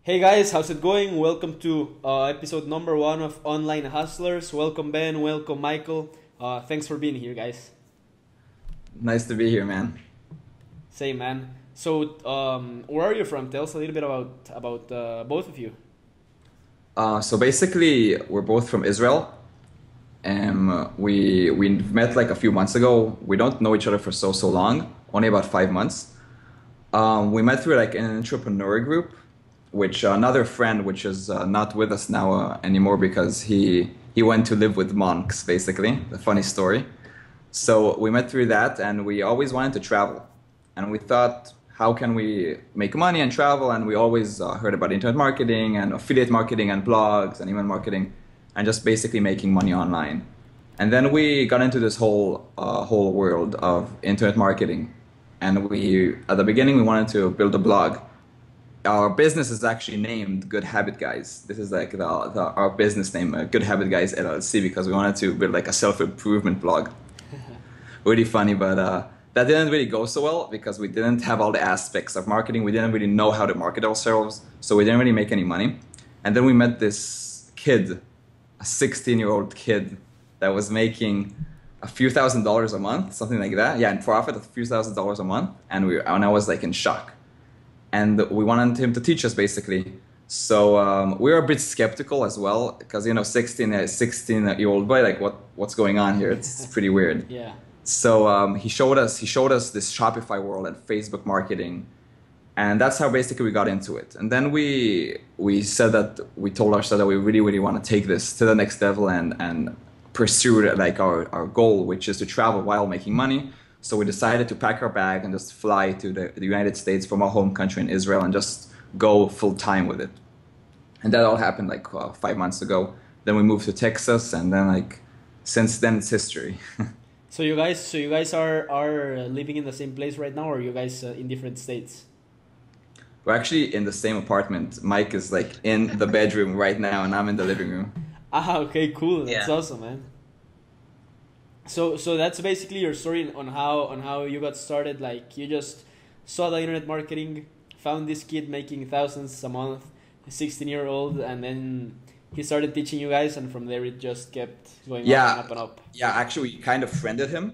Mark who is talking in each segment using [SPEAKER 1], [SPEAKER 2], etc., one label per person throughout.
[SPEAKER 1] Hey guys, how's it going? Welcome to episode number one of Online Hustlers. Welcome Ben, welcome Michael. Thanks for being here, guys.
[SPEAKER 2] Nice to be here, man.
[SPEAKER 1] Same man. So, where are you from? Tell us a little bit about both of you.
[SPEAKER 2] So basically, we're both from Israel. We met like a few months ago. We don't know each other for so long, only about 5 months. We met through like an entrepreneur group, which another friend, which is not with us now anymore because he went to live with monks, basically. A funny story. So we met through that, and we always wanted to travel, and we thought, how can we make money and travel? And we always heard about internet marketing and affiliate marketing and blogs and email marketing, and just basically making money online. And then we got into this whole world of internet marketing, and we at the beginning we wanted to build a blog. Our business is actually named Good Habit Guys. This is like our business name, Good Habit Guys LLC, because we wanted to build like a self-improvement blog. Really funny, but that didn't really go so well because we didn't have all the aspects of marketing. We didn't really know how to market ourselves, so we didn't really make any money. And then we met this kid, a 16-year-old kid that was making a few $1,000s a month, something like that. Yeah, and profit of a few $1,000s a month, and I was like in shock. And we wanted him to teach us basically. So we were a bit skeptical as well because 16-year-old boy, like what's going on here? It's pretty weird.
[SPEAKER 1] Yeah.
[SPEAKER 2] So he showed us this Shopify world and Facebook marketing, and that's how basically we got into it. And then we told ourselves that we really want to take this to the next level and pursue like our goal, which is to travel while making money. So we decided to pack our bag and just fly to the United States from our home country in Israel and just go full time with it. And that all happened like 5 months ago. Then we moved to Texas, and then like since then it's history.
[SPEAKER 1] So you guys are living in the same place right now, or are you guys in different states?
[SPEAKER 2] We're actually in the same apartment. Mike is like in the bedroom right now, and I'm in the living room.
[SPEAKER 1] Ah, okay, cool. That's
[SPEAKER 3] Yeah.
[SPEAKER 1] awesome, man. So that's basically your story on how you got started. Like you just saw the internet marketing, found this kid making thousands a month, a 16-year-old, and then he started teaching you guys, and from there it just kept going up and
[SPEAKER 2] Yeah,
[SPEAKER 1] up and up.
[SPEAKER 2] yeah. Actually, we kind of friended him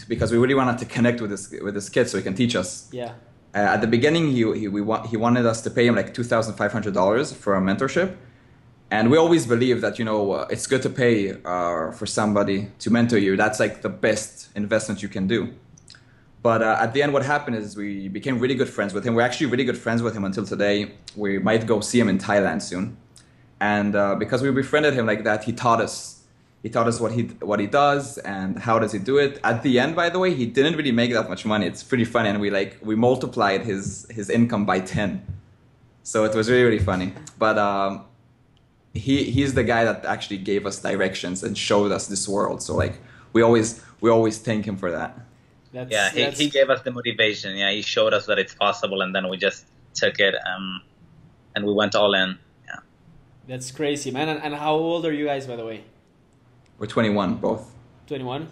[SPEAKER 2] because we really wanted to connect with this kid so he can teach us.
[SPEAKER 1] Yeah.
[SPEAKER 2] At the beginning, he wanted us to pay him like $2,500 for a mentorship, and we always believe that it's good to pay for somebody to mentor you. That's like the best investment you can do. But at the end, what happened is we became really good friends with him. We're actually really good friends with him until today. We might go see him in Thailand soon, and because we befriended him like that, he taught us. He taught us what he does and how does he do it. At the end, by the way, he didn't really make that much money. It's pretty funny, and we multiplied his income by 10. So it was really funny. But he's the guy that actually gave us directions and showed us this world. So like we always thank him for that.
[SPEAKER 3] Yeah, he gave us the motivation. Yeah, he showed us that it's possible, and then we just took it and we went all in. Yeah.
[SPEAKER 1] that's crazy, man. And how old are you guys, by the way?
[SPEAKER 2] We're 21 both.
[SPEAKER 1] 21?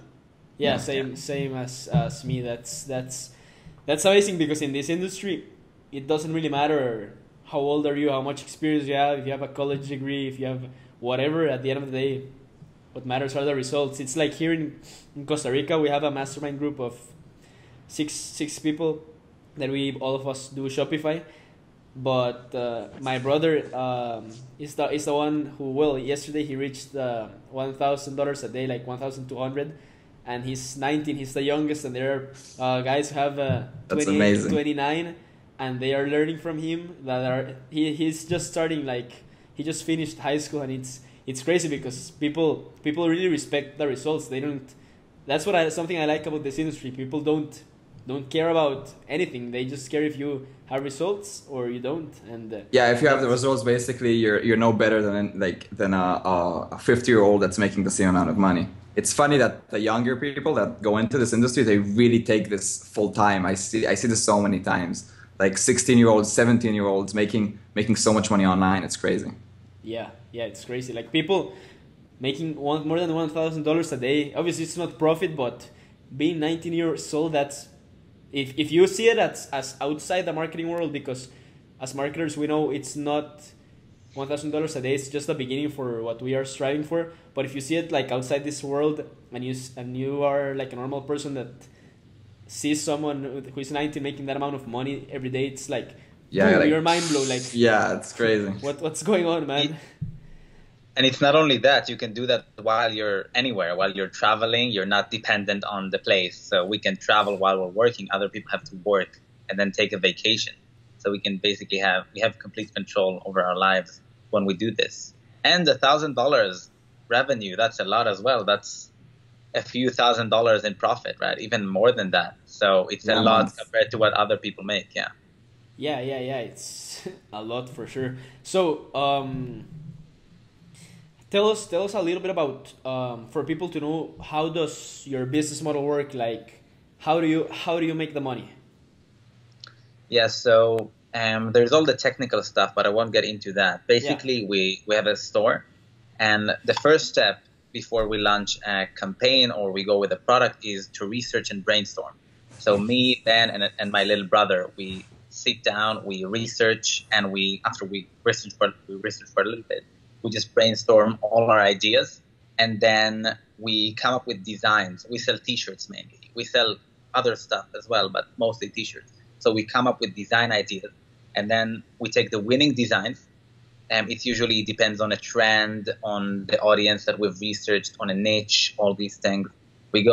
[SPEAKER 1] Yeah,
[SPEAKER 2] Yeah.
[SPEAKER 1] same as me. That's amazing because in this industry, it doesn't really matter how old are you, how much experience you have, if you have a college degree, if you have whatever. At the end of the day, what matters are the results. It's like here in Costa Rica, we have a mastermind group of six people that we all of us do Shopify. But my brother is the one who, well, yesterday he reached $1,000 a day, like 1,200, and he's 19. He's the youngest, and there are guys who have
[SPEAKER 2] That's
[SPEAKER 1] 28 to
[SPEAKER 2] amazing.
[SPEAKER 1] 29, and they are learning from him. He's just starting, like he just finished high school, and it's crazy because people really respect the results. They don't. That's something I like about this industry. People don't care about anything. They just care if you have results or you don't. And
[SPEAKER 2] Yeah, if you have the results, basically you're no better than a 50-year-old that's making the same amount of money. It's funny that the younger people that go into this industry, they really take this full time. I see this so many times. Like 16-year-olds, 17-year-olds making so much money online. It's crazy.
[SPEAKER 1] yeah, it's crazy. Like people making more than $1,000 a day. Obviously, it's not profit, but being 19 years old, that's if you see it as outside the marketing world, because as marketers, we know it's not $1,000 a day. It's just the beginning for what we are striving for. But if you see it like outside this world, and you are like a normal person that sees someone who is 19 making that amount of money every day, it's like,
[SPEAKER 2] yeah,
[SPEAKER 1] boom,
[SPEAKER 2] like,
[SPEAKER 1] your mind blow. Like,
[SPEAKER 2] yeah, it's crazy.
[SPEAKER 1] What's going on, man?
[SPEAKER 3] And it's not only that, you can do that while you're anywhere, while you're traveling. You're not dependent on the place. So we can travel while we're working. Other people have to work and then take a vacation. So we can basically we have complete control over our lives when we do this. And $1,000 revenue, that's a lot as well. That's a few $1,000s in profit, right? Even more than that. So it's a lot compared to what other people make. Yeah.
[SPEAKER 1] Yeah. It's a lot for sure. So, tell us a little bit about for people to know, how does your business model work? Like, how do you make the money?
[SPEAKER 3] Yeah, so there's all the technical stuff, but I won't get into that. Basically, we have a store, and the first step before we launch a campaign or we go with a product is to research and brainstorm. So me, Ben, and my little brother, we sit down, we research, and after we research for a little bit, we just brainstorm all our ideas, and then we come up with designs. We sell T-shirts mainly. We sell other stuff as well, but mostly T-shirts. So we come up with design ideas, and then we take the winning designs. It usually depends on a trend, on the audience that we've researched, on a niche, all these things. We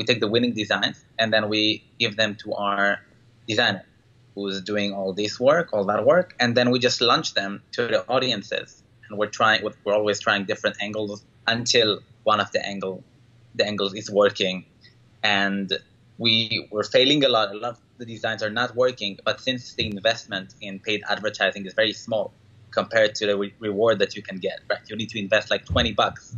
[SPEAKER 3] take the winning designs, and then we give them to our designer, who's doing all this work, all that work, and then we just launch them to the audiences. And we're always trying different angles until one of the angles is working. And we're failing a lot. A lot of the designs are not working, but since the investment in paid advertising is very small compared to the reward that you can get, right? You need to invest like $20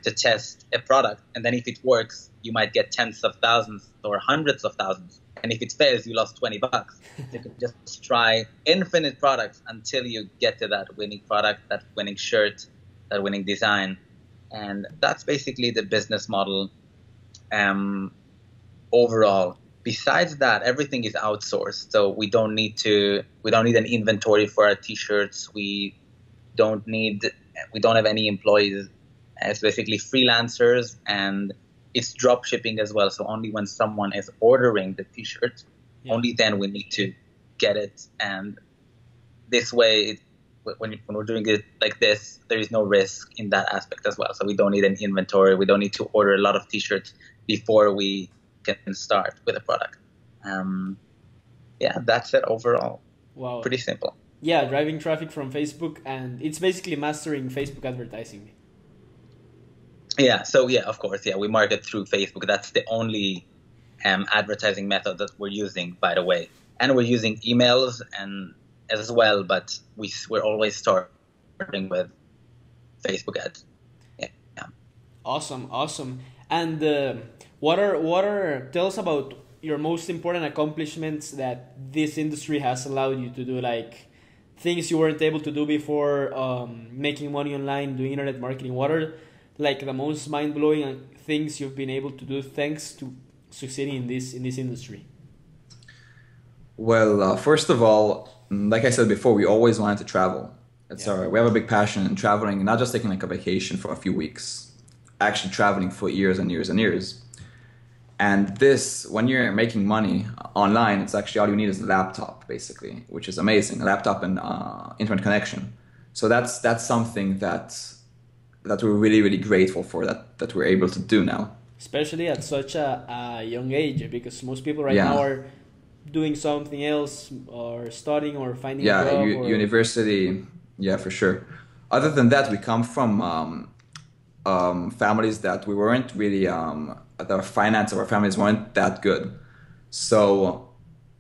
[SPEAKER 3] to test a product, and then if it works, you might get tens of thousands or hundreds of thousands. And if it fails, you lost $20. You can just try infinite products until you get to that winning product, that winning shirt, that winning design. And that's basically the business model overall. Besides that, everything is outsourced. So we don't need an inventory for our T-shirts. We don't have any employees. It's basically freelancers, and it's drop shipping as well. So only when someone is ordering the T-shirt, only then we need to get it. And this way, when we're doing it like this, there is no risk in that aspect as well. So we don't need an inventory. We don't need to order a lot of T-shirts before we can start with a product. That's it overall.
[SPEAKER 1] Wow.
[SPEAKER 3] Pretty simple.
[SPEAKER 1] Yeah, driving traffic from Facebook, and it's basically mastering Facebook advertising.
[SPEAKER 3] Yeah, so of course, we market through Facebook. That's the only advertising method that we're using, by the way. And we're using emails and as well, but we're always starting with Facebook ads. Yeah.
[SPEAKER 1] Awesome. And tell us about your most important accomplishments that this industry has allowed you to do, like things you weren't able to do before, making money online, doing internet marketing. What are like the most mind-blowing things you've been able to do thanks to succeeding in this industry?
[SPEAKER 2] Well, first of all, like I said before, we always wanted to travel. We have a big passion in traveling, not just taking like a vacation for a few weeks, actually traveling for years and years and years. And this, when you're making money online, it's actually all you need is a laptop, basically, which is amazing. A laptop and internet connection. So that's something that we're really, really grateful for, that we're able to do now.
[SPEAKER 1] Especially at such a young age, because most people now are doing something else, or studying, or finding a job.
[SPEAKER 2] University, for sure. Other than that, we come from families that we weren't really, the finance of our families weren't that good. So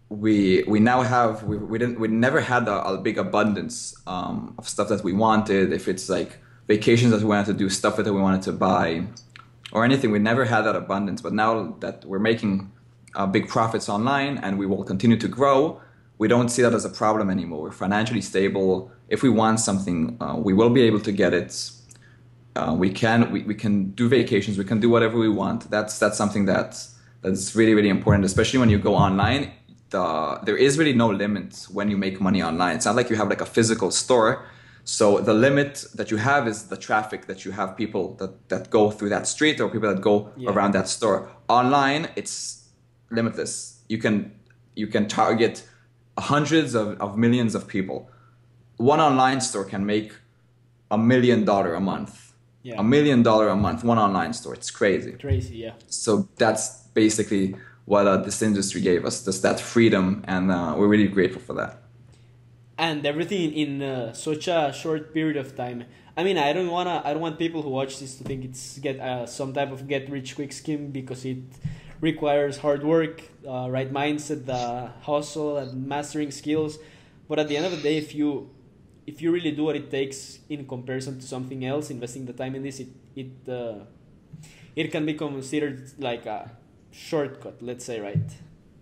[SPEAKER 2] we now have, we never had a big abundance of stuff that we wanted. If it's like vacations that we wanted to do, stuff that we wanted to buy, or anything, we never had that abundance. But now that we're making big profits online and we will continue to grow, we don't see that as a problem anymore. We're financially stable. If we want something, we will be able to get it. We can do vacations. We can do whatever we want. That's something that's really, really important, especially when you go online. there is really no limit when you make money online. It's not like you have like a physical store. So the limit that you have is the traffic that you have, people that go through that street or people that go around that store. Online, it's limitless. You can target hundreds of millions of people. One online store can make $1 million a month. $1 million a month, one online store. It's crazy.
[SPEAKER 1] Crazy, yeah.
[SPEAKER 2] So that's basically what this industry gave us, just that freedom, and we're really grateful for that.
[SPEAKER 1] And everything in such a short period of time. I mean, I don't want people who watch this to think it's some type of get rich quick scheme, because it requires hard work, right mindset, the hustle, and mastering skills. But at the end of the day, if you really do what it takes in comparison to something else, investing the time in this, it can be considered like a shortcut, let's say, right?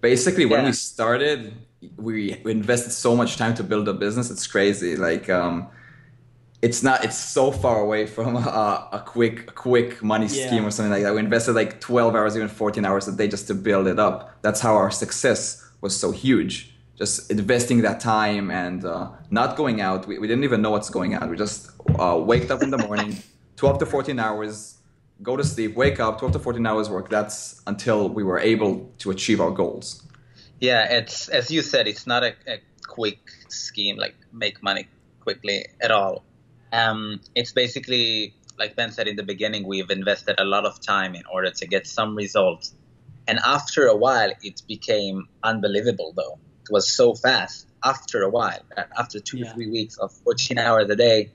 [SPEAKER 2] Basically, when we started, we invested so much time to build a business. It's crazy. Like, it's so far away from a quick money scheme or something like that. We invested like 12 hours, even 14 hours a day just to build it up. That's how our success was so huge. Just investing that time and not going out. We didn't even know what's going on. We just waked up in the morning, 12 to 14 hours, go to sleep, wake up, 12 to 14 hours work. That's until we were able to achieve our goals.
[SPEAKER 3] Yeah, it's, as you said, it's not a quick scheme, like make money quickly at all. It's basically, like Ben said in the beginning, we've invested a lot of time in order to get some results. And after a while, it became unbelievable, though. It was so fast. After a while, after 2 or 3 weeks of 14 hours a day,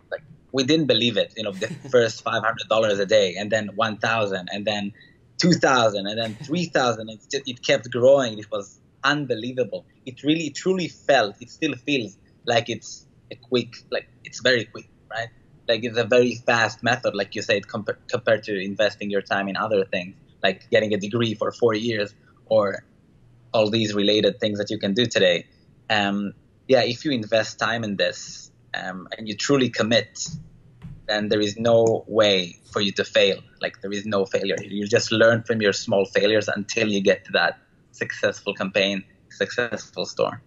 [SPEAKER 3] like we didn't believe it. You know, the first $500 a day, and then 1,000, and then 2,000, and then 3,000. It kept growing. It was unbelievable. It really, truly felt. It still feels like it's a quick, like it's very quick, right? Like it's a very fast method, like you said, compared to investing your time in other things, like getting a degree for 4 years or all these related things that you can do today. If you invest time in this and you truly commit, then there is no way for you to fail. Like there is no failure. You just learn from your small failures until you get to that successful campaign, successful store.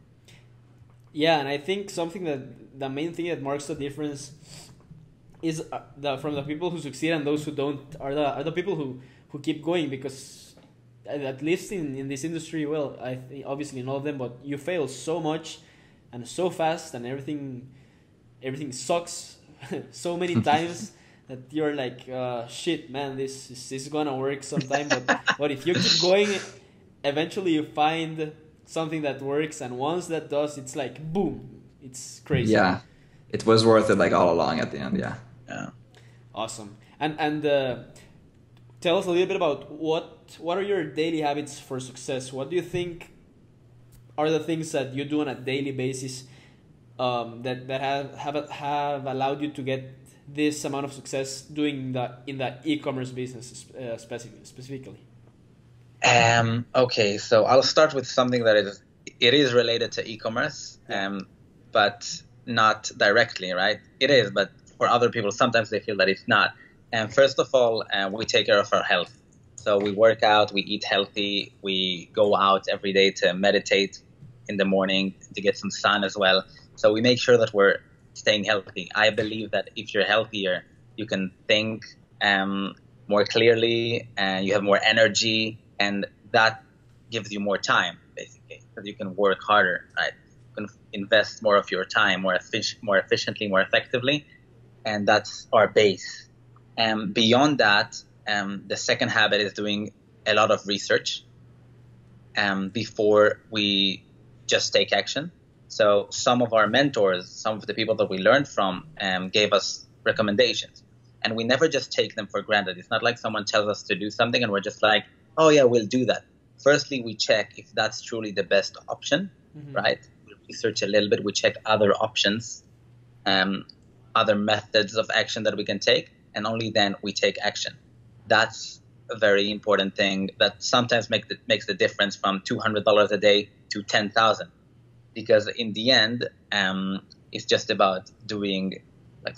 [SPEAKER 1] Yeah, and I think the main thing that marks the difference is from the people who succeed and those who don't are the people who keep going, because at least in this industry, well, I think obviously in all of them, but you fail so much and so fast, and everything sucks so many times that you're like, shit, man, this is gonna work sometime. But if you keep going, eventually you find something that works, and once that does, it's like boom, it's crazy.
[SPEAKER 2] Yeah, it was worth it, like all along at the end. Yeah.
[SPEAKER 1] Awesome. And tell us a little bit about what are your daily habits for success? What do you think are the things that you do on a daily basis that have allowed you to get this amount of success doing in the e-commerce business specifically?
[SPEAKER 3] Okay, so I'll start with something that is related to e-commerce, but not directly, right? It is, but for other people, sometimes they feel that it's not. And first of all, we take care of our health. So we work out, we eat healthy, we go out every day to meditate in the morning to get some sun as well. So we make sure that we're staying healthy. I believe that if you're healthier, you can think more clearly, and you have more energy, and that gives you more time, basically, because you can work harder, right? You can invest more of your time more efficiently, more effectively, and that's our base. Beyond that, the second habit is doing a lot of research before we just take action. So some of our mentors, some of the people that we learned from, gave us recommendations, and we never just take them for granted. It's not like someone tells us to do something and we're just like, oh yeah, we'll do that. Firstly, we check if that's truly the best option, right? We research a little bit, we check other options, other methods of action that we can take, and only then we take action. That's a very important thing that sometimes makes the difference from $200 a day to $10,000, because in the end, it's just about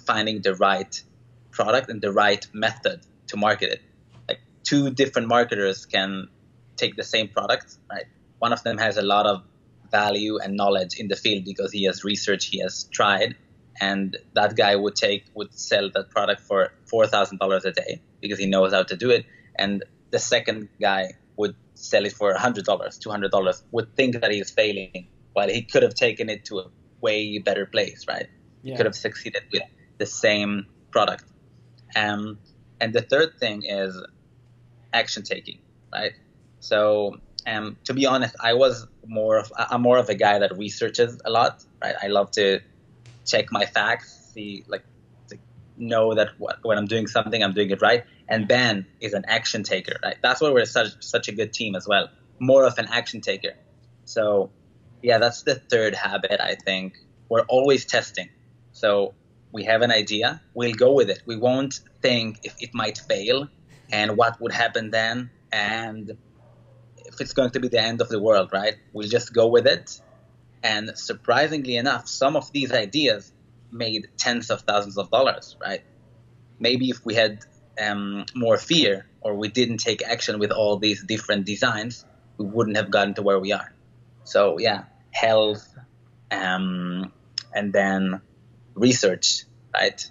[SPEAKER 3] finding the right product and the right method to market it. Like two different marketers can take the same product, right? one of them has a lot of value and knowledge in the field because he has researched, he has tried, and that guy would sell that product for $4,000 a day because he knows how to do it, and the second guy would sell it for $100, $200, would think that he is failing while he could have taken it to a way better place, right? He could have succeeded with the same product. And the third thing is action taking, right? So to be honest, I'm more of a guy that researches a lot, right? I love to check my facts, see, like, to know that when I'm doing something, I'm doing it right. And Ben is an action taker, right? That's why we're such a good team as well. More of an action taker. So yeah, that's the third habit, I think. We're always testing. So we have an idea, we'll go with it. We won't think if it might fail and what would happen then and if it's going to be the end of the world, right? We'll just go with it. And surprisingly enough, some of these ideas made tens of thousands of dollars, right? Maybe if we had more fear or we didn't take action with all these different designs, we wouldn't have gotten to where we are. So yeah, health, and then research, right?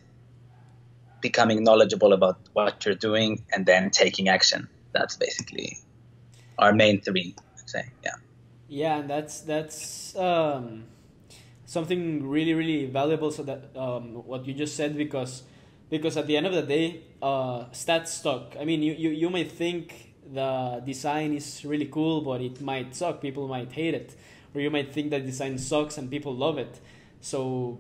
[SPEAKER 3] Becoming knowledgeable about what you're doing and then taking action. That's basically our main three, I'd say. Yeah.
[SPEAKER 1] Yeah, and that's something really, really valuable. So that what you just said, because at the end of the day, stats suck. I mean, you might think the design is really cool, but it might suck. People might hate it, or you might think that design sucks and people love it. So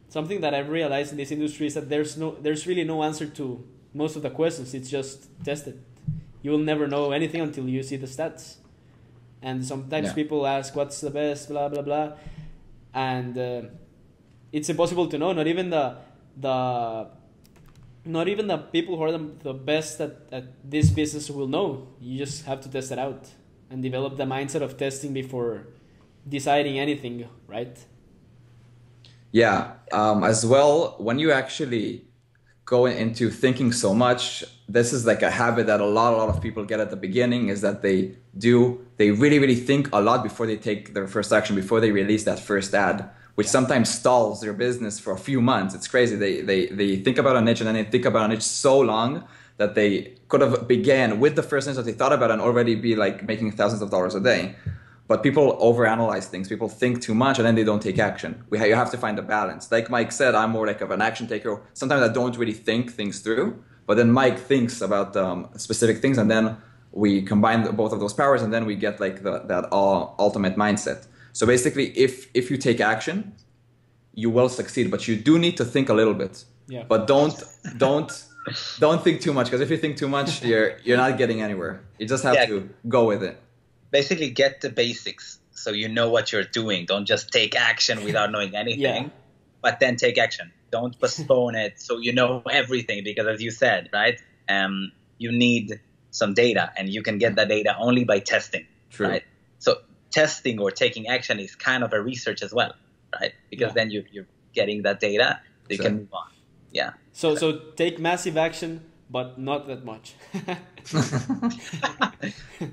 [SPEAKER 1] something that I've realized in this industry is that there's really no answer to most of the questions. It's just test it. You will never know anything until you see the stats. And sometimes people ask, what's the best, blah, blah, blah. And it's impossible to know. Not even the people who are the best at this business will know. You just have to test it out and develop the mindset of testing before deciding anything, right?
[SPEAKER 2] Yeah. As well, when you actually go into thinking so much, this is like a habit that a lot of people get at the beginning, is that they really, really think a lot before they take their first action, before they release that first ad, which sometimes stalls their business for a few months. It's crazy. They think about a niche and then they think about a niche so long that they could have began with the first niche that they thought about and already be like making thousands of dollars a day. But people overanalyze things. People think too much and then they don't take action. You have to find a balance. Like Mike said, I'm more like of an action taker. Sometimes I don't really think things through, but then Mike thinks about specific things, and then we combine both of those powers, and then we get like that ultimate mindset. So basically, if you take action, you will succeed, but you do need to think a little bit.
[SPEAKER 1] Yeah.
[SPEAKER 2] But don't think too much, because if you think too much, you're not getting anywhere. You just have to go with it.
[SPEAKER 3] Basically, get the basics so you know what you're doing. Don't just take action without knowing anything, but then take action. Don't postpone it so you know everything, because as you said, right, you need some data, and you can get that data only by testing.
[SPEAKER 2] True.
[SPEAKER 3] Right? So testing or taking action is kind of a research as well, right? Because then you're getting that data, so you can move on. Yeah.
[SPEAKER 1] So take massive action, but not that much.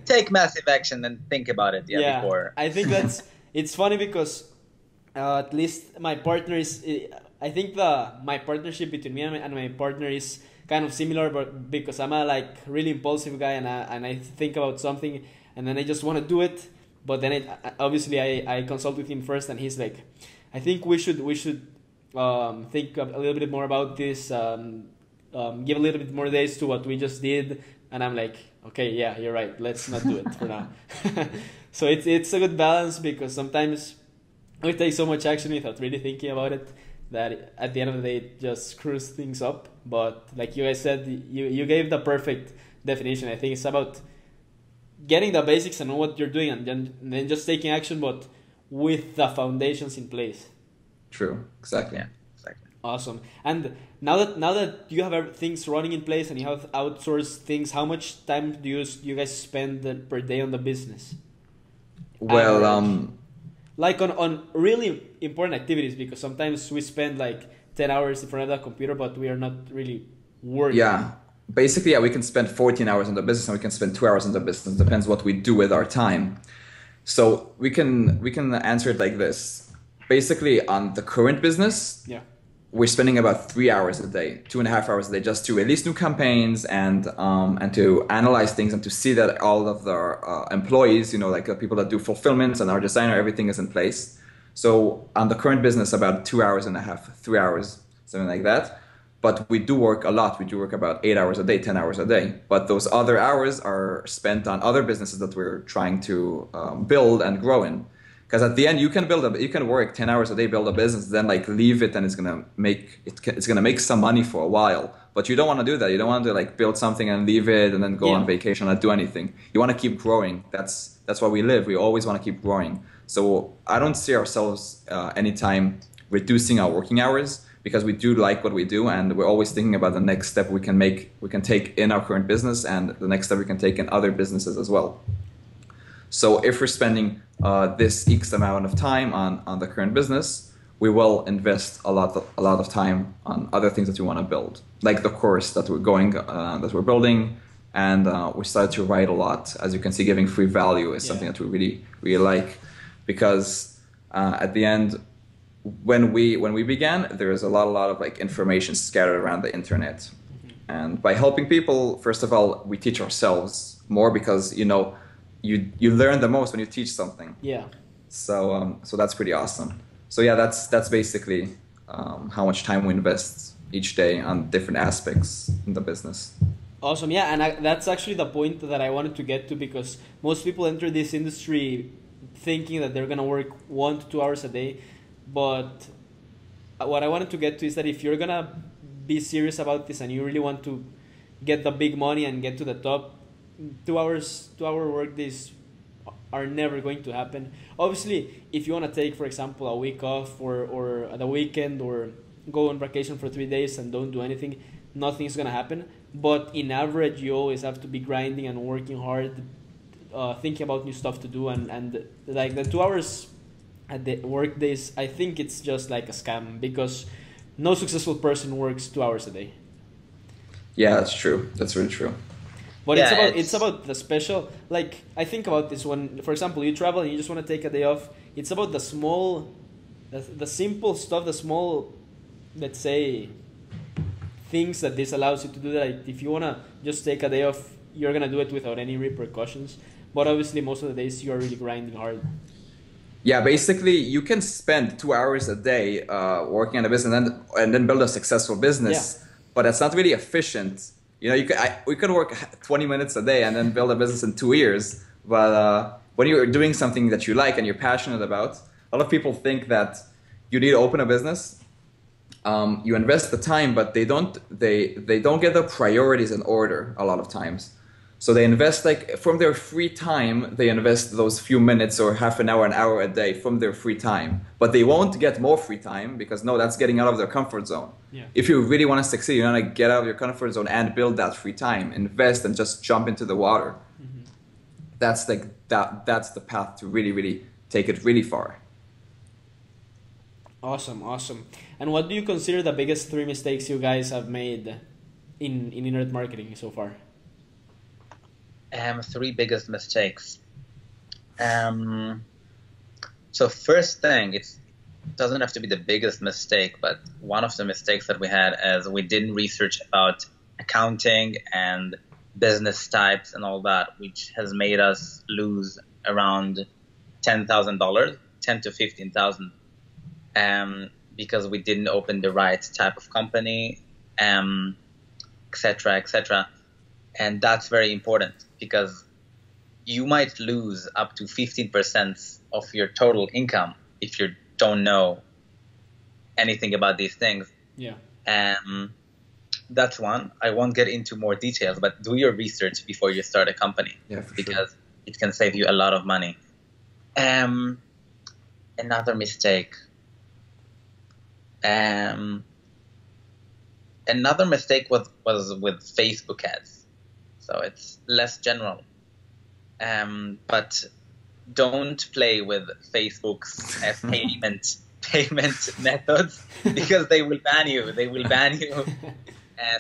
[SPEAKER 3] Take massive action and think about it before.
[SPEAKER 1] I think it's funny because at least my partner is, I think my partnership between me and my partner is kind of similar, but because I'm a like really impulsive guy and I think about something and then I just want to do it, but then obviously I consult with him first, and he's like, I think we should think a little bit more about this, give a little bit more days to what we just did, and I'm like, okay, yeah, you're right, let's not do it for now. So it's a good balance, because sometimes we take so much action without really thinking about it that at the end of the day it just screws things up. But like you guys said, you gave the perfect definition. I think it's about getting the basics and know what you're doing, and then just taking action, but with the foundations in place.
[SPEAKER 2] True. Exactly.
[SPEAKER 3] Yeah. Exactly.
[SPEAKER 1] Awesome. And now that you have things running in place and you have outsourced things, how much time do you guys spend per day on the business?
[SPEAKER 2] Well,
[SPEAKER 1] like on really important activities, because sometimes we spend like 10 hours in front of the computer, but we are not really working.
[SPEAKER 2] Yeah. Basically, we can spend 14 hours on the business and we can spend 2 hours on the business. Depends what we do with our time. So we can answer it like this. Basically, on the current business,
[SPEAKER 1] Yeah.
[SPEAKER 2] we're spending about 3 hours a day, 2.5 hours a day, just to release new campaigns and to analyze things and to see that all of the employees, like people that do fulfillments and our designer, everything is in place. So on the current business, about 2 hours and a half, 3 hours, something like that. But we do work a lot. We do work about 8 hours a day, 10 hours a day. But those other hours are spent on other businesses that we're trying to build and grow in. Because at the end, you can work 10 hours a day, build a business, then like leave it, and it's gonna make some money for a while. But you don't want to do that. You don't want to like build something and leave it, and then go on vacation and not do anything. You want to keep growing. That's why we live. We always want to keep growing. So I don't see ourselves anytime reducing our working hours, because we do like what we do, and we're always thinking about the next step we can take in our current business, and the next step we can take in other businesses as well. So if we're spending this X amount of time on the current business, we will invest a lot of time on other things that we want to build, like the course that we're building, and we started to write a lot. As you can see, giving free value is something that we really really like, because at the end, when we began, there is a lot of like information scattered around the internet, and by helping people, first of all, we teach ourselves more, because you learn the most when you teach something.
[SPEAKER 1] Yeah.
[SPEAKER 2] So that's pretty awesome. So yeah, that's basically how much time we invest each day on different aspects in the business.
[SPEAKER 1] Awesome. Yeah, and that's actually the point that I wanted to get to, because most people enter this industry thinking that they're gonna work 1 to 2 hours a day, but what I wanted to get to is that if you're gonna be serious about this and you really want to get the big money and get to the top, 2 hour work days are never going to happen. Obviously, if you want to take, for example, a week off or the weekend, or go on vacation for 3 days and don't do anything, nothing's going to happen. But in average, you always have to be grinding and working hard, thinking about new stuff to do, and like the 2 hours at the work days, I think it's just like a scam, because no successful person works 2 hours a day.
[SPEAKER 2] Yeah, that's true. That's really true.
[SPEAKER 1] But it's about the special, like, I think about this when, for example, you travel and you just want to take a day off. It's about the small, the simple stuff, the small, let's say, things that this allows you to do. That if you want to just take a day off, you're going to do it without any repercussions. But obviously, most of the days you are really grinding hard.
[SPEAKER 2] Yeah, basically, you can spend 2 hours a day working on a business and then build a successful business, but that's not really efficient. We could work 20 minutes a day and then build a business in 2 years. But when you're doing something that you like and you're passionate about, a lot of people think that you need to open a business. You invest the time, but they don't get the priorities in order a lot of times. So they invest, like, from their free time, they invest those few minutes or half an hour a day from their free time. But they won't get more free time, because that's getting out of their comfort zone. Yeah. If you really want to succeed, you want to get out of your comfort zone and build that free time, invest and just jump into the water. Mm-hmm. That's the path to really, really take it really far.
[SPEAKER 1] Awesome. And what do you consider the biggest 3 mistakes you guys have made in internet marketing so far?
[SPEAKER 3] 3 biggest mistakes. So first thing, it doesn't have to be the biggest mistake, but one of the mistakes that we had is we didn't research about accounting and business types and all that, which has made us lose around $10,000, 10 to 15,000, because we didn't open the right type of company, etc., etc. And that's very important, because you might lose up to 15% of your total income if you don't know anything about these things.
[SPEAKER 1] Yeah.
[SPEAKER 3] That's one. I won't get into more details, but do your research before you start a company, because it can save you a lot of money. Another mistake. Another mistake was with Facebook ads. So it's less general. But don't play with Facebook's payment methods, because they will ban you.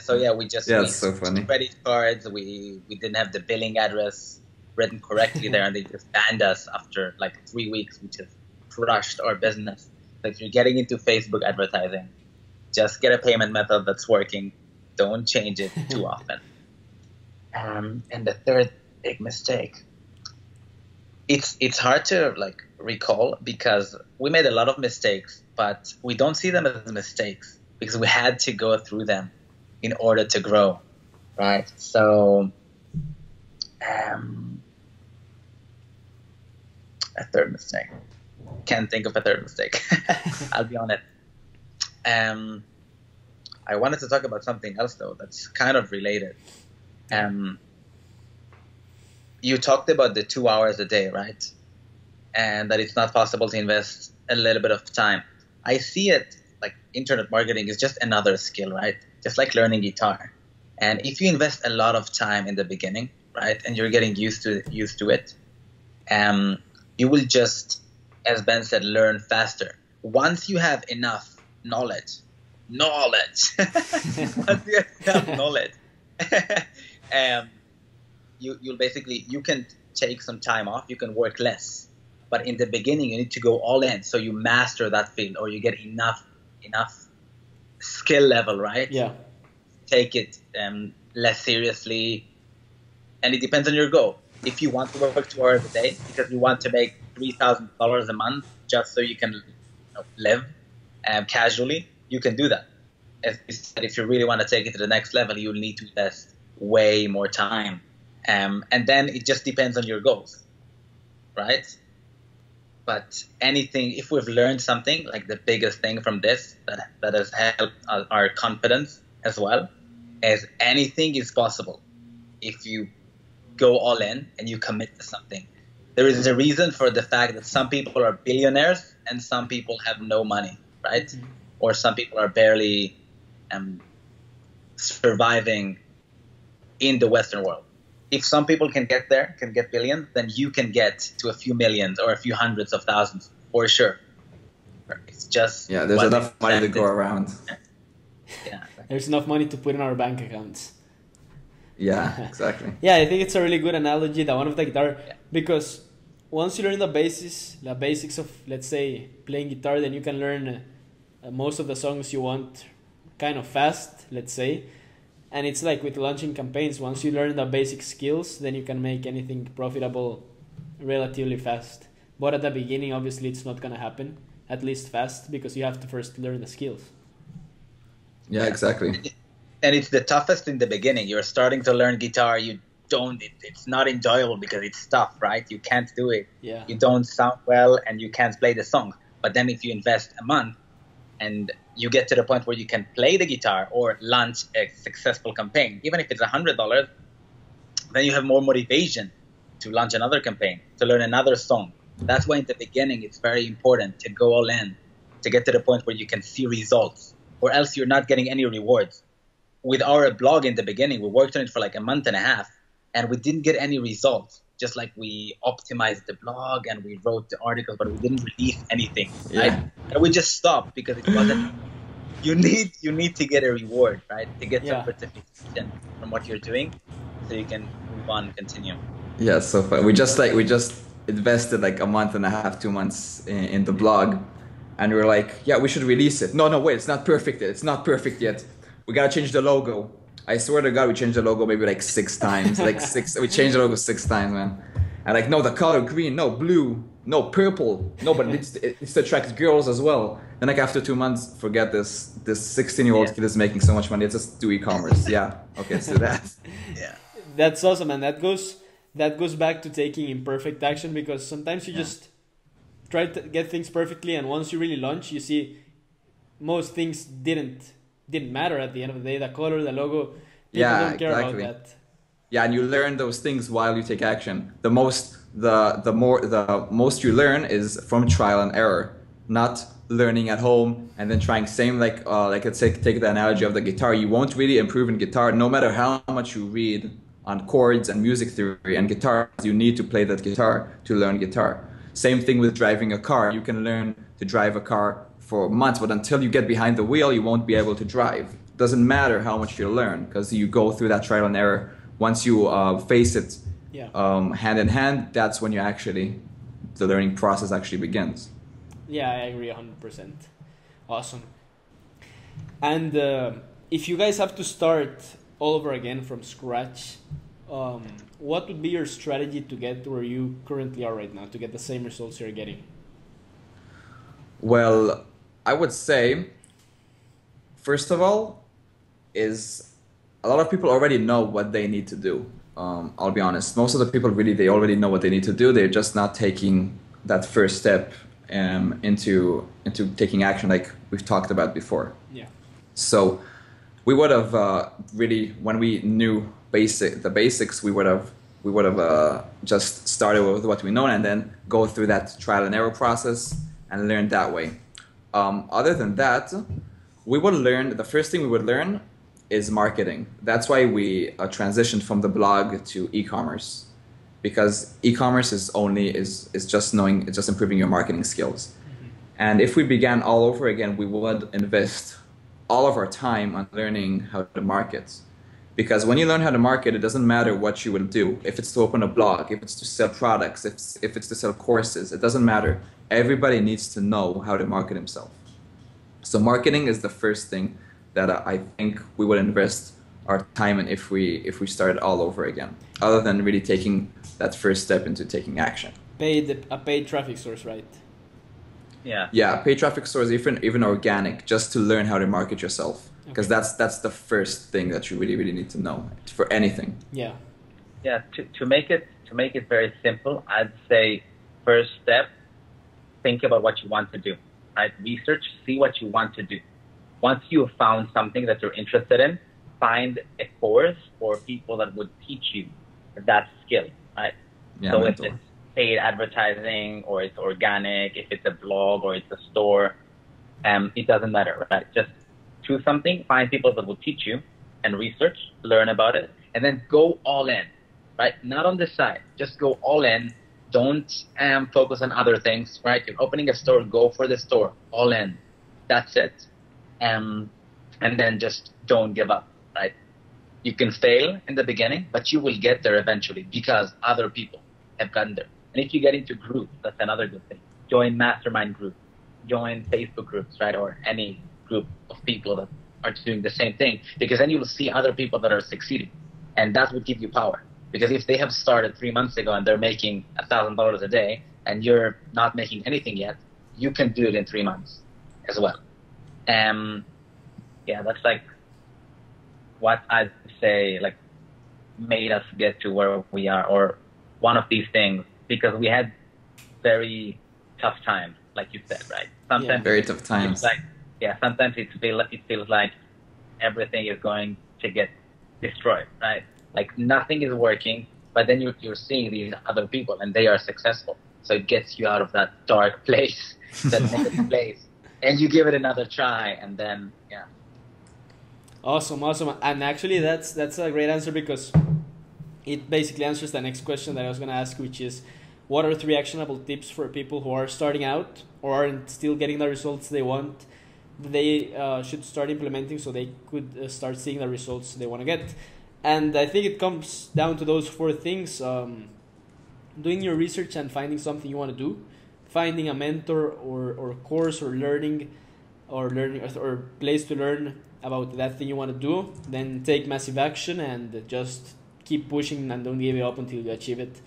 [SPEAKER 3] So yeah, we just
[SPEAKER 2] it's so funny.
[SPEAKER 3] Credit cards. We didn't have the billing address. written correctly there, and they just banned us after like 3 weeks, which has crushed our business. So if you're getting into Facebook advertising, just get a payment method that's working. Don't change it too often. And the third big mistake, it's hard to like recall because we made a lot of mistakes, but we don't see them as mistakes because we had to go through them in order to grow, right? So a third mistake. Can't think of a third mistake. I'll be honest. I wanted to talk about something else though that's kind of related. You talked about the 2 hours a day, right? And that it's not possible to invest a little bit of time. I see it like internet marketing is just another skill, right? Just like learning guitar. And if you invest a lot of time in the beginning, right, and you're getting used to it, you will just, as Ben said, learn faster. Once you have enough knowledge, once you have enough knowledge, you can take some time off, you can work less. But in the beginning, you need to go all in so you master that field or you get enough skill level, right?
[SPEAKER 1] Yeah.
[SPEAKER 3] Take it less seriously. And it depends on your goal. If you want to work 2 hours a day because you want to make $3,000 a month just so you can live casually, you can do that. As you said, if you really want to take it to the next level, you'll need to invest way more time. And then it just depends on your goals, right? But anything, if we've learned something, like the biggest thing from this that has helped our confidence as well, is anything is possible if you go all in and you commit to something. There is a reason for the fact that some people are billionaires and some people have no money, right? Mm-hmm. Or some people are barely surviving in the Western world. If some people can get there, can get billions, then you can get to a few millions or a few hundreds of thousands for sure. It's just
[SPEAKER 2] there's enough money to go around.
[SPEAKER 3] Yeah,
[SPEAKER 1] there's enough money to put in our bank accounts.
[SPEAKER 2] Yeah, exactly.
[SPEAKER 1] Yeah, I think it's a really good analogy, that one of the guitar, because once you learn the basics of, let's say, playing guitar, then you can learn most of the songs you want kind of fast, let's say. And it's like with launching campaigns, once you learn the basic skills, then you can make anything profitable relatively fast. But at the beginning, obviously, it's not going to happen, at least fast, because you have to first learn the skills.
[SPEAKER 2] Yeah, exactly.
[SPEAKER 3] And it's the toughest in the beginning. You're starting to learn guitar. It's not enjoyable because it's tough, right? You can't do it.
[SPEAKER 1] Yeah.
[SPEAKER 3] You don't sound well and you can't play the song. But then if you invest a month and you get to the point where you can play the guitar or launch a successful campaign, even if it's $100, then you have more motivation to launch another campaign, to learn another song. That's why in the beginning it's very important to go all in, to get to the point where you can see results, or else you're not getting any rewards. With our blog in the beginning, we worked on it for like a month and a half, and we didn't get any results. Just like we optimized the blog and we wrote the article, but we didn't release anything.
[SPEAKER 2] Yeah.
[SPEAKER 3] Right? And we just stopped because it wasn't. You need to get a reward, right? To get some gratification from what you're doing, so you can move on and continue.
[SPEAKER 2] Yeah, so fun. We just invested like a month and a half, 2 months in the blog, and we were like, yeah, we should release it. No, wait, it's not perfect yet. It's not perfect yet. We gotta change the logo. I swear to God, we changed the logo maybe like 6 times. We changed the logo 6 times, man. And like, no, the color green, no, blue, no, purple, no, but it's to attract girls as well. And like after 2 months, forget this 16-year-old kid is making so much money. Let's just do e-commerce. Yeah, okay, let's do that.
[SPEAKER 3] Yeah,
[SPEAKER 1] that's awesome, and that goes back to taking imperfect action, because sometimes you just try to get things perfectly, and once you really launch, you see most things didn't matter at the end of the day. The color, the logo, people don't care about that.
[SPEAKER 2] Yeah, and you learn those things while you take action. The most you learn is from trial and error, not learning at home and then trying. Same like let's take the analogy of the guitar. You won't really improve in guitar no matter how much you read on chords and music theory and guitar. You need to play that guitar to learn guitar. Same thing with driving a car. You can learn to drive a car for months, but until you get behind the wheel, you won't be able to drive. Doesn't matter how much you learn, because you go through that trial and error. Once you face it
[SPEAKER 1] Yeah.
[SPEAKER 2] hand in hand, that's when the learning process actually begins.
[SPEAKER 1] Yeah, I agree 100%. Awesome. And if you guys have to start all over again from scratch, what would be your strategy to get to where you currently are right now, to get the same results you're getting?
[SPEAKER 2] Well, I would say, first of all, is a lot of people already know what they need to do. I'll be honest. Most of the people really, they already know what they need to do. They're just not taking that first step into taking action, like we've talked about before.
[SPEAKER 1] Yeah.
[SPEAKER 2] So we would have really, when we knew the basics, we would have just started with what we know and then go through that trial and error process and learn that way. Other than that, the first thing we would learn is marketing. That's why we transitioned from the blog to e-commerce, because e-commerce is just improving your marketing skills.
[SPEAKER 1] Mm-hmm.
[SPEAKER 2] And if we began all over again, we would invest all of our time on learning how to market. Because when you learn how to market, it doesn't matter what you will do. If it's to open a blog, if it's to sell products, if it's to sell courses, it doesn't matter. Everybody needs to know how to market himself. So marketing is the first thing that I think we would invest our time in if we started all over again, other than really taking that first step into taking action.
[SPEAKER 1] A paid traffic source, right?
[SPEAKER 2] Yeah, paid traffic source, even organic, just to learn how to market yourself. Because that's the first thing that you really need to know for anything.
[SPEAKER 1] Yeah.
[SPEAKER 3] Yeah. To make it very simple, I'd say first step, think about what you want to do. Right? Research, see what you want to do. Once you have found something that you're interested in, find a course or people that would teach you that skill. Right?
[SPEAKER 2] Yeah,
[SPEAKER 3] so
[SPEAKER 2] mentor.
[SPEAKER 3] if it's paid advertising or it's organic, if it's a blog or it's a store, it doesn't matter. Right? Just choose something, find people that will teach you, and research, learn about it, and then go all in, right? Not on the side, just go all in. Don't focus on other things, right? You're opening a store, go for the store, all in. That's it. And then just don't give up, right? You can fail in the beginning, but you will get there eventually because other people have gotten there. And if you get into groups, that's another good thing. Join mastermind groups, join Facebook groups, right? Or any group of people that are doing the same thing, because then you will see other people that are succeeding, and that will give you power. Because if they have started 3 months ago and they're making $1,000 a day and you're not making anything yet, you can do it in 3 months as well. Yeah, that's like what I'd say like made us get to where we are, or one of these things, because we had very tough times, like you said, right? Sometimes
[SPEAKER 2] very tough times.
[SPEAKER 3] Sometimes it feels like everything is going to get destroyed, right? Like nothing is working, but then you're seeing these other people and they are successful. So it gets you out of that dark place, that negative place, and you give it another try, and then, yeah.
[SPEAKER 1] Awesome. And actually that's a great answer, because it basically answers the next question that I was going to ask, which is, what are 3 actionable tips for people who are starting out or aren't still getting the results they want, they should start implementing so they could start seeing the results they want to get? And I think it comes down to those 4 things: doing your research and finding something you want to do, finding a mentor or course or learning or place to learn about that thing you want to do, then take massive action and just keep pushing and don't give up until you achieve it.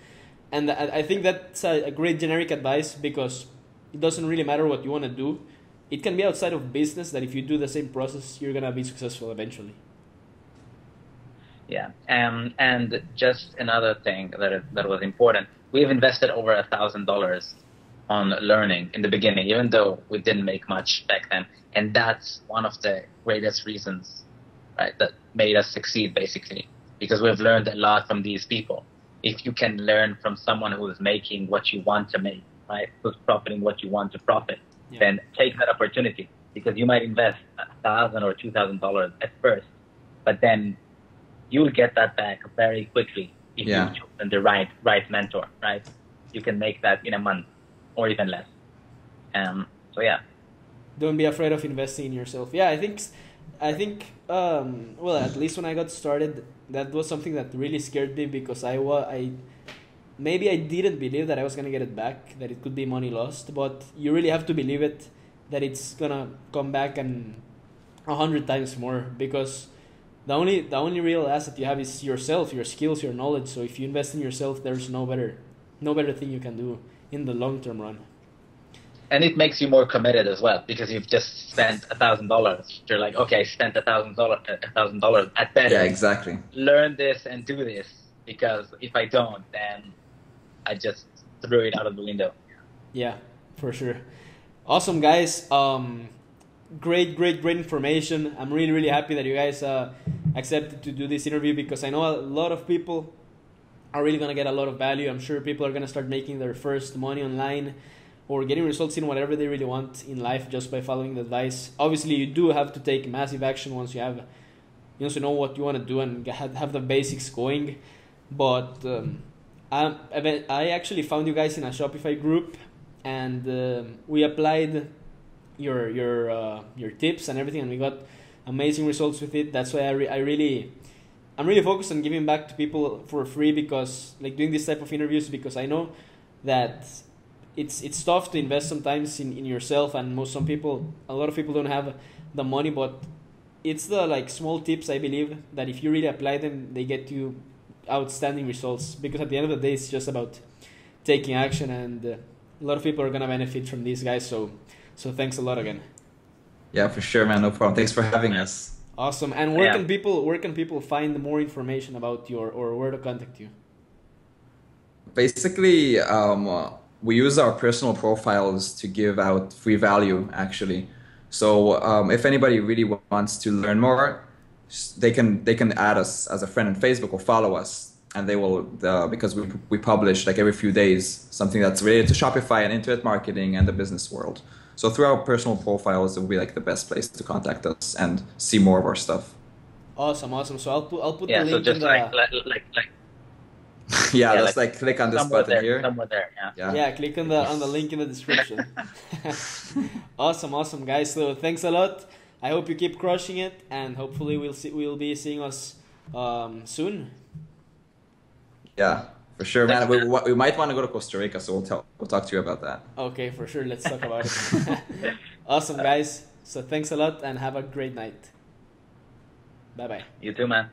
[SPEAKER 1] And I think that's a great generic advice, because it doesn't really matter what you want to do. It can be outside of business, that if you do the same process, you're going to be successful eventually.
[SPEAKER 3] Yeah, and just another thing that was important, we've invested over $1,000 on learning in the beginning, even though we didn't make much back then. And that's one of the greatest reasons, right, that made us succeed, basically, because we've learned a lot from these people. If you can learn from someone who is making what you want to make, right, who's profiting what you want to profit, then take that opportunity, because you might invest $1,000 or $2,000 at first, but then you will get that back very quickly if you've chosen the right mentor, right? You can make that in a month or even less. So yeah.
[SPEAKER 1] Don't be afraid of investing in yourself. Yeah, I think well, at least when I got started, that was something that really scared me, because I maybe I didn't believe that I was gonna get it back, that it could be money lost, but you really have to believe it, that it's gonna come back and 100 times more, because the only real asset you have is yourself, your skills, your knowledge. So if you invest in yourself, there's no better thing you can do in the long term run.
[SPEAKER 4] And it makes you more committed as well, because you've just spent $1,000. You're like, okay, I spent $1,000. I better
[SPEAKER 2] exactly.
[SPEAKER 4] learn this and do this, because if I don't, then I just threw it out of the window.
[SPEAKER 1] Yeah, for sure. Awesome, guys. Great information. I'm really happy that you guys accepted to do this interview, because I know a lot of people are really gonna get a lot of value. I'm sure people are gonna start making their first money online, or getting results in whatever they really want in life just by following the advice. Obviously, you do have to take massive action once you know what you want to do and have the basics going. But I actually found you guys in a Shopify group, and we applied your tips and everything, and we got amazing results with it. That's why I'm really focused on giving back to people for free, because like doing this type of interviews, because I know that it's tough to invest sometimes in yourself, and a lot of people don't have the money, but it's the like small tips, I believe, that if you really apply them, they get you outstanding results, because at the end of the day, it's just about taking action, and a lot of people are going to benefit from these guys. So thanks a lot again.
[SPEAKER 2] Yeah, for sure, man. No problem. Thanks for having us.
[SPEAKER 1] Awesome. And where can people find more information about or where to contact you?
[SPEAKER 2] Basically, we use our personal profiles to give out free value, actually. So if anybody really wants to learn more, they can add us as a friend on Facebook or follow us, and they will, because we publish like every few days something that's related to Shopify and internet marketing and the business world. So through our personal profiles, it will be like the best place to contact us and see more of our stuff.
[SPEAKER 1] Awesome. So I'll put
[SPEAKER 4] the link. So just
[SPEAKER 2] yeah, just like click on this button
[SPEAKER 4] there,
[SPEAKER 2] here.
[SPEAKER 4] Somewhere there,
[SPEAKER 1] yeah. Click on the link in the description. Awesome, guys. So thanks a lot. I hope you keep crushing it, and hopefully we'll be seeing us soon.
[SPEAKER 2] Yeah, for sure, man. We might want to go to Costa Rica, so we'll talk to you about that.
[SPEAKER 1] Okay, for sure. Let's talk about it. Awesome, guys. So thanks a lot, and have a great night. Bye-bye.
[SPEAKER 4] You too, man.